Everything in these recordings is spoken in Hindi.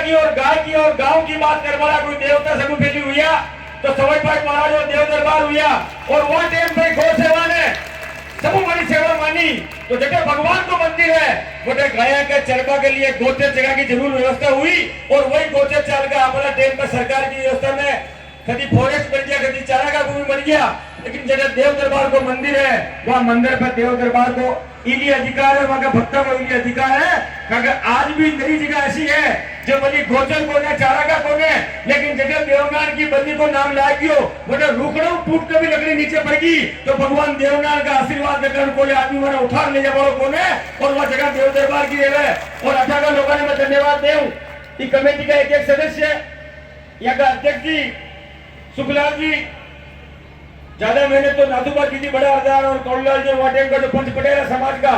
की और गाय की और गांव की बात कर वाला कोई देवता समूह फैली हुई तो सवाई भाई महाराज और देव दरबार हुआ और वो टाइम पे गौ सेवा ने समूह बड़ी सेवा मानी तो जगह भगवान को मंदिर है बोले गाया के चरबा के लिए गोचर जगह की जरूर व्यवस्था हुई और वही गोचर चल गया अपना टाइम पे सरकार की व्यवस्था में कभी फॉरेस्ट बन गया कभी चारा का भूमि बन गया लेकिन जगह देव दरबार को मंदिर है वहाँ मंदिर पर देव दरबार को इली अधिकार है वहाँ का भक्तों को इली अधिकार है क्योंकि आज भी नई जगह ऐसी है जो बली गोचर को ने चारा का को ने लेकिन जगह देवनारायण की बली को नाम लागियो बोले रुकड़ो टूट के भी लकड़ी नीचे पड़गी तो भगवान देवनारायण का आशीर्वाद देकर कोई आदमी मैंने उठा ले जा बड़ो को ने और वह जगह देव दरबार की है और 18 लोगों ने मैं धन्यवाद देव कमेटी का एक सदस्य यहाँ का अध्यक्ष जी सुखलाल जी ज्यादा मेहनत तो नाथुबा की थी बड़ा हरदार और कौलाल जी वाटेम का जो पंच पटेल समाज का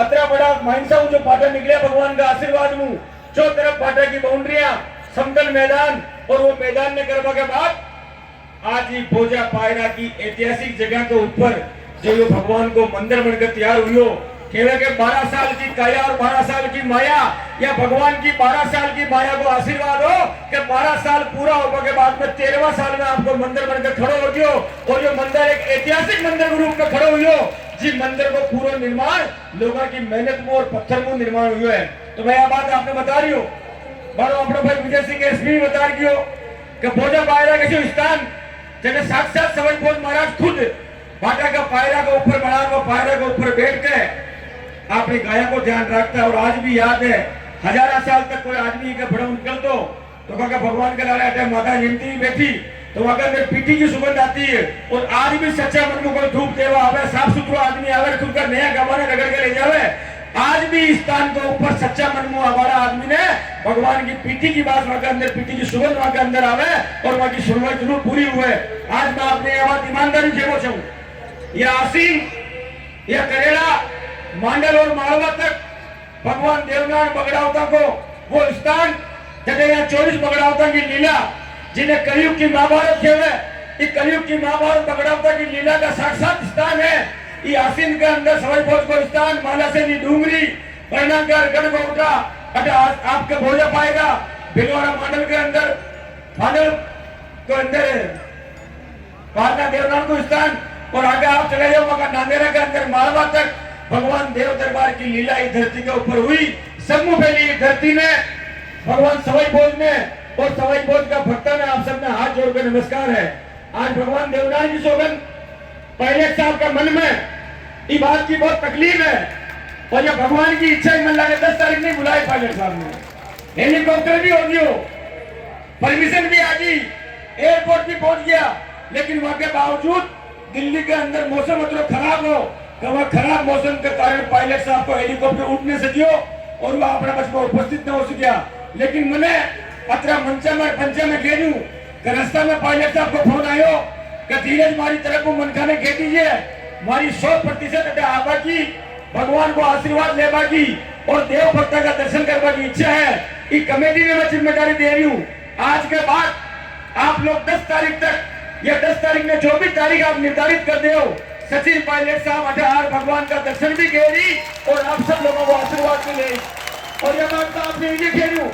अतरा बड़ा माइंसा जो पाटा निकले भगवान का आशीर्वाद मु चो तरफ पाटा की बाउंड्रियां समतल मैदान और वो मैदान में करवा के बाद आज ही भोजा पायरा की ऐतिहासिक जगह के ऊपर जो ये भगवान को मंदिर बनकर तैयार हुई हो केवल के 12 साल की काया और 12 साल की माया या भगवान की 12 साल की माया को आशीर्वाद हो कि 12 साल पूरा होने के बाद में 13वां साल में आपको मंदिर बनकर खड़ो हो गयो और ये मंदिर एक ऐतिहासिक मंदिर के रूप में खड़ो हुई हो जी मंदिर को पूरा निर्माण लोगों की मेहनत में और पत्थर में निर्माण हुई है तो मैं यह बात आपने बता रही हूँ बारो अपने भाई विजय सिंह एसपी बता रही हो कि भोजा पायरा के स्थान जगह साक्षात सवाई भोज महाराज खुद भाटा का पायरा के ऊपर बना हुआ पायरा के ऊपर बैठ के अपनी गायों को ध्यान रखता है और आज भी याद है हजारा साल तक कोई आदमी के बड़ा निकल तो क्या भगवान के लाला माता जयंती बैठी तो वहां अंदर पीठी की सुगंध आती है और आज भी सच्चा मन को कोई धूप देवा आवे साफ सुथरा आदमी आवे खुद का नया गवाने रगड़ के ले जावे आज भी इस स्थान के ऊपर सच्चा मन में हमारा आदमी ने भगवान की पीठी की बात वहां के अंदर पीठी की सुगंध वहां के अंदर आवे और वहां की सुनवाई जरूर पूरी हुए आज मैं अपने बात ईमानदारी से पूछूं यह आसीन यह करेला मांडल और मालवा तक भगवान देवनारायण बगड़ावता को वो स्थान जगह यहाँ 24 बगड़ावता की लीला जिन्हें कलयुग की महाभारत खेवे इस कलयुग की महाभारत बगड़ावता की लीला का साक्षात स्थान है ये आसीन के अंदर सवाई भोज को स्थान माला से डूंगरी परिणामकार गढ़ को उठा आपके भोजा पाएगा भिलवाड़ा मांडल के अंदर मांडल के अंदर पाटना देवनारायण को स्थान और आगे आप चले जाओ मगर नांदेरा के अंदर मालवा तक भगवान देव दरबार की लीला इस धरती के ऊपर हुई समूह फैली धरती में भगवान सवाई भोज ने और सवाई भोज का भक्ता में आप सबने हाथ जोड़कर नमस्कार है आज भगवान देवनारायण जी सोगन पहले साहब का मन में इस बात की बहुत तकलीफ है और जब भगवान की इच्छा ही मन लगे 10 तारीख नहीं बुलाए पायलट साहब ने हेलीकॉप्टर भी हो गयो परमिशन भी आ गई एयरपोर्ट भी पहुंच गया लेकिन वहां के बावजूद दिल्ली के अंदर मौसम मतलब खराब हो तो वह खराब मौसम के कारण पायलट साहब को हेलीकॉप्टर उठने से दियो और वह अपना बच में उपस्थित न हो सकिया लेकिन मैंने अतरा पंचा में कह दूं कि रास्ता में पायलट साहब को फोन आयो कि धीरज मारी तरफ को मन खाने कह दीजिए हमारी 100% आबा की भगवान को आशीर्वाद लेवा की और देव भक्ता का दर्शन करने की इच्छा है इस कमेटी में मैं जिम्मेदारी दे रही हूँ आज के बाद आप लोग 10 तारीख तक या 10 तारीख में 24 तारीख आप निर्धारित कर दे सचिन पायलट साहब 18 भगवान का दर्शन भी कह रही और आप सब लोगों को आशीर्वाद मिले और यह बात तो आपने ये कह रही हूँ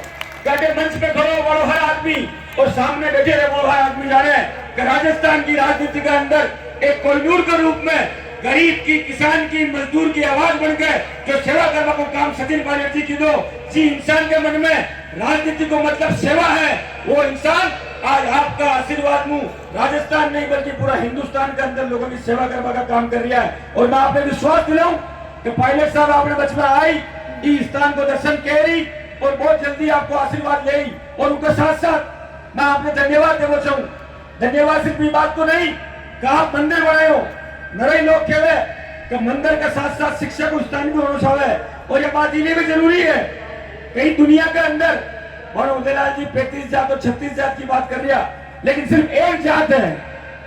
मंच पे खड़ो वालों हर आदमी और सामने बैठे रहे वो हर आदमी जाने कि राजस्थान की राजनीति के अंदर एक कोहिनूर के रूप में गरीब की किसान की मजदूर की आवाज बनकर जो सेवा करने को काम सचिन पायलट जी की दो जी इंसान के मन में राजनीति को मतलब सेवा है वो इंसान आज आपका आशीर्वाद मु राजस्थान नहीं बल्कि पूरा हिंदुस्तान के अंदर लोगों की सेवा करने का काम कर रहा है और मैं आपने विश्वास दिलाऊं कि पायलट साहब आपने बच में आई इस स्थान को दर्शन कह रही और बहुत जल्दी आपको आशीर्वाद ले और उनके साथ साथ मैं आपने धन्यवाद देना चाहूँ धन्यवाद सिर्फ ये बात तो नहीं कि आप मंदिर बनाए हो नरे लोग कहवे कि मंदिर के साथ साथ शिक्षा को स्थान भी होना चाहिए और ये बात इन्हें भी जरूरी है कहीं दुनिया के अंदर और उदयलाल जी 35 जात और 36 जात की बात कर रहा लेकिन सिर्फ एक जात है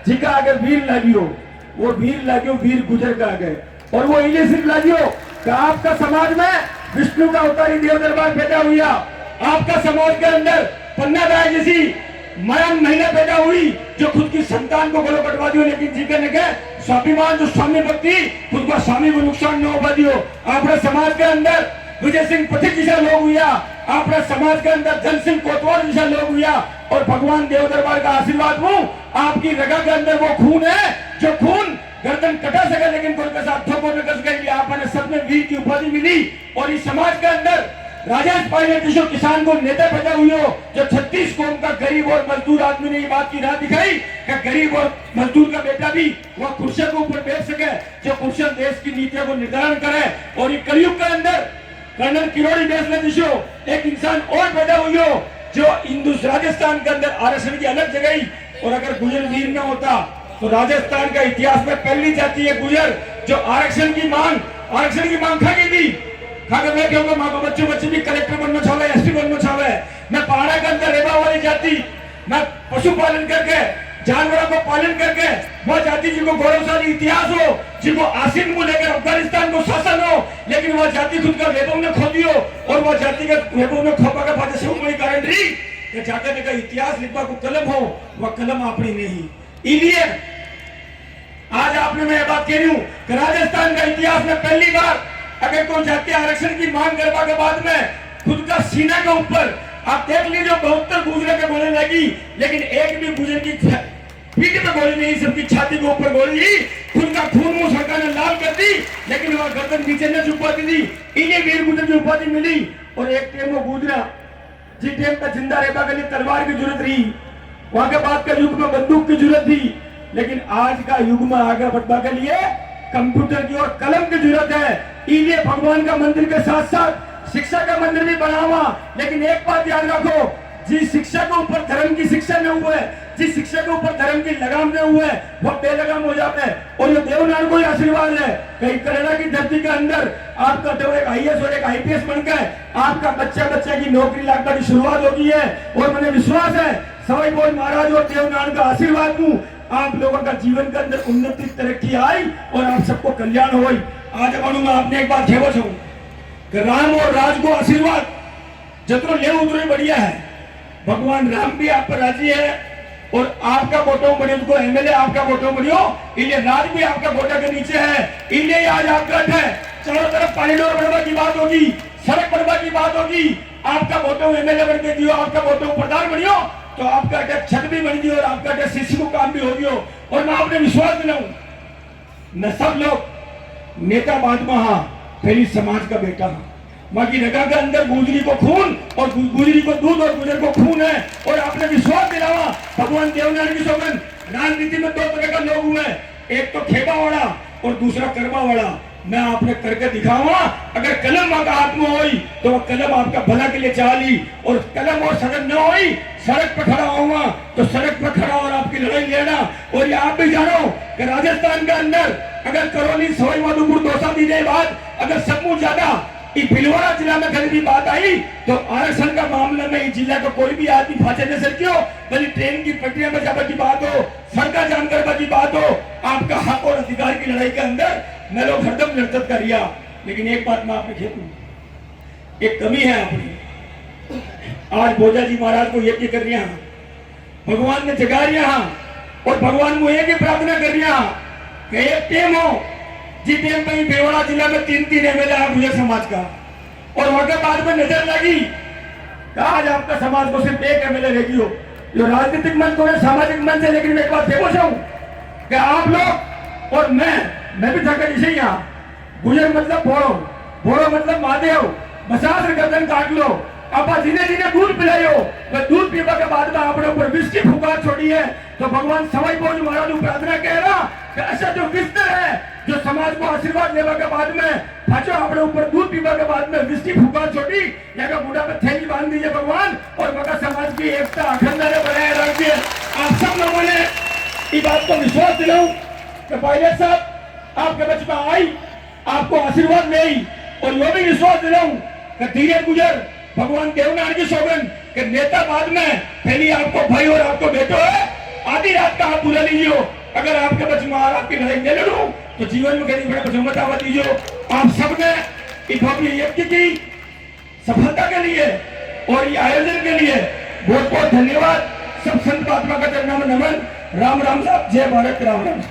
जिका अगर वीर लागियो वो वीर लागियो वीर गुजर का आगे और वो इन्हें सिर्फ लागियो कि आपका समाज में विष्णु का अवतारी देव दरबार पैदा हुआ आपका समाज के अंदर पन्ना राय जैसी मरण महिला पैदा हुई जो खुद की संतान को गलो कटवा दियो लेकिन जी के ने स्वाभिमान जो स्वामी भक्ति खुद को स्वामी को नुकसान न होगा दियो अपने समाज के अंदर विजय सिंह पथिक जैसा लोग हुआ, अपने समाज के अंदर धन सिंह कोतवाल जैसा लोग हुआ, और भगवान देव दरबार का आशीर्वाद हूँ आपकी रगा के अंदर वो खून है जो खून गर्दन कटा सके लेकिन कोई के साथ ठोको न कर सके। आपने सबने वीर की उपाधि मिली, और इस समाज के अंदर राजेश पायलट जो किसान को नेता पैदा हुए हो, जो 36 कौम का गरीब और मजदूर आदमी ने ये बात की राह दिखाई कि गरीब और मजदूर का बेटा भी वह कुर्सियों के ऊपर बैठ सके, जो कुर्सियां देश की नीतियों को निर्धारण करे। और ये कलयुग के अंदर कर्नल किरोड़ी बेसले दिशो एक इंसान और पैदा हुई हो जो हिंदू राजस्थान के अंदर आरक्षण की अलग जगह। और अगर गुजर वीर न होता तो राजस्थान का इतिहास में पहली जाति है गुजर जो आरक्षण की मांग खागी थी। खाकर मैं कहूँगा माँ को बच्चे भी कलेक्टर बनना चाहे, एसपी बनना चाहे। मैं पहाड़ा के अंदर रेबा वाली जाति, मैं पशुपालन करके जानवरों को पालन करके वह जाति जिनको गौरवशाली इतिहास हो, जिनको आसिम को लेकर अफगानिस्तान को शासन हो, लेकिन वह जाति खुद का वैभव ने खो दियो। और वह जाति का वैभव ने खोपा के बाद से कोई कारण रही कि जाकर देखा इतिहास लिखवा को कलम हो, वह कलम अपनी नहीं। इसलिए आज आपने मैं बात कह रही हूँ कि राजस्थान का इतिहास में पहली बार अगर कोई जाति आरक्षण की मांग करवा के बाद में खुद का सीना के ऊपर आप देख लीजिए 72 गुजरे के गोली लगी, लेकिन एक भी गुजर की पीठ पे गोली नहीं, सबकी छाती के ऊपर गोली ली। खुद का खून मुंह सरकार ने लाल कर दी, लेकिन वह गर्दन नीचे न झुका दी। इन्हें वीर गुजर की उपाधि मिली। और एक टाइम वो गुजरा जिस टाइम का जिंदा रहता के लिए तलवार की जरूरत रही, वहां के बाद का युग में बंदूक की जरूरत थी, लेकिन आज का युग में आगे बढ़ने के लिए कंप्यूटर की और कलम की जरूरत है। इसलिए भगवान का मंदिर के साथ साथ शिक्षा का मंदिर भी बना हुआ। लेकिन एक बात याद रखो, जिस शिक्षा के ऊपर धर्म की शिक्षा न हुए, जिस शिक्षा के ऊपर धर्म की लगाम न हुए, वो बेलगाम हो जाते हैं। और ये देवनार को आशीर्वाद है कहीं कनाडा की धरती के अंदर आपका तो एक आईएएस और एक आईपीएस बनकर आपका बच्चा की नौकरी लगने की शुरुआत होगी है। और मुझे विश्वास है सवाई बोल महाराज और देवनार का आशीर्वाद हूँ, आप लोगों का जीवन के अंदर उन्नति तरक्की आई और आप सबको कल्याण हो। आज मैं आपने एक बात खेवो छू कि राम और राज को आशीर्वाद जितना ले उतना ही बढ़िया है। भगवान राम भी आप पर राजी है और आपका वोटों बढ़ियो, उनको एमएलए आपका वोटों बढ़ियो, इसलिए राज भी आपका वोटा के नीचे है। इसलिए आज आप गठ है, चारों तरफ पानी डोर बढ़वा की बात होगी, सड़क बढ़वा की बात होगी। आपका वोटों एमएलए बन के दियो, आपका वोटों प्रधान बढ़ियो, तो आपका अटैक छत भी बन दियो और आपका अटैक शिष्य को काम भी हो गयो। और मैं आपने विश्वास दिलाऊं, न सब लोग नेता महात्मा हाँ, पहली समाज का बेटा हाँ। माँ की रगा के अंदर गुजरी को खून और गुजरी को दूध और गुजर को खून है। और आपने विश्वास दिलावा भगवान देवनार की सौगंध। राजनीति में 2 तरह का लोग हुए, एक तो खेबा वाला और दूसरा कर्मा वाला। मैं आपने करके दिखाऊंगा। अगर कलम आपका हाथ में होई तो वह कलम आपका भला के लिए चाली, और कलम और सड़क न होई, सड़क पर खड़ा होगा तो सड़क पर खड़ा और आपकी लड़ाई लेना। और ये आप भी जानो कि राजस्थान के अंदर अगर करौली सवाई माधोपुर दौसा दी जाए बात, अगर सबसे ज्यादा भिलवाड़ा जिला में खरीदी बात आई तो आरक्षण का मामले में इस जिला का कोई भी आदमी फांसे न सकियो। भले ट्रेन की पटरियां में जाने की बात हो, सड़क जाम करने की बात हो, आपका हक और अधिकार की लड़ाई के अंदर मैं लोग हरदम नृत्य करिया। लेकिन एक बात मैं आपने खेलूं, एक कमी है अपनी। आज भोजा जी महाराज को यज्ञ कर रहा, भगवान ने जगा रहा और भगवान को एक ही प्रार्थना कर रहा कि एक टेम हो जिस टेम में भिलवाड़ा जिला में 3 एमएलए आप गुजर समाज का, और वहां के बाद में नजर लगी आज आपका समाज को सिर्फ 1 एमएलए रहेगी हो। जो राजनीतिक मंच को है, सामाजिक मंच है, लेकिन मैं एक बात फेमस हूं कि आप लोग और मैं भी था जैसे यहाँ गुजर मतलब भोड़ो मतलब महादेव, बसास गर्दन काट लो, आप जिन्हें जिन्हें दूध पिलायो, वह दूध पीवा के बाद में आपने ऊपर विष की फुकार छोड़ी है। तो भगवान सवाई बोझ महाराज प्रार्थना कह रहा कि ऐसा जो विस्तर है जो समाज को आशीर्वाद लेवा के बाद में फाचो आपने ऊपर दूध पीवा के बाद में विष की फुकार छोड़ी, या बूढ़ा पे थैली बांध दीजिए भगवान, और मगर समाज की एकता अखंडता बनाए रखिए। आप सब लोगों ने इस बात को विश्वास दिलाऊं कि पायलट साहब आपके बच में आई, आपको आशीर्वाद ले आई, और यह भी विश्वास दिलाऊं कि धीरे गुजर भगवान देवनार की सौगंध कि नेता बाद में पहली आपको भाई और आपको बेटो है। आधी रात का आप बुला लीजिए, अगर आपके बच में आपकी लड़ाई न लड़ू तो जीवन में कहीं बड़ा बचमत आवा दीजिए। आप सबने इस भव्य यज्ञ की सफलता के लिए और ये आयोजन के लिए बहुत बहुत धन्यवाद। सब संत महात्मा का चरणों में नमन। राम राम साहब, जय भारत, राम राम।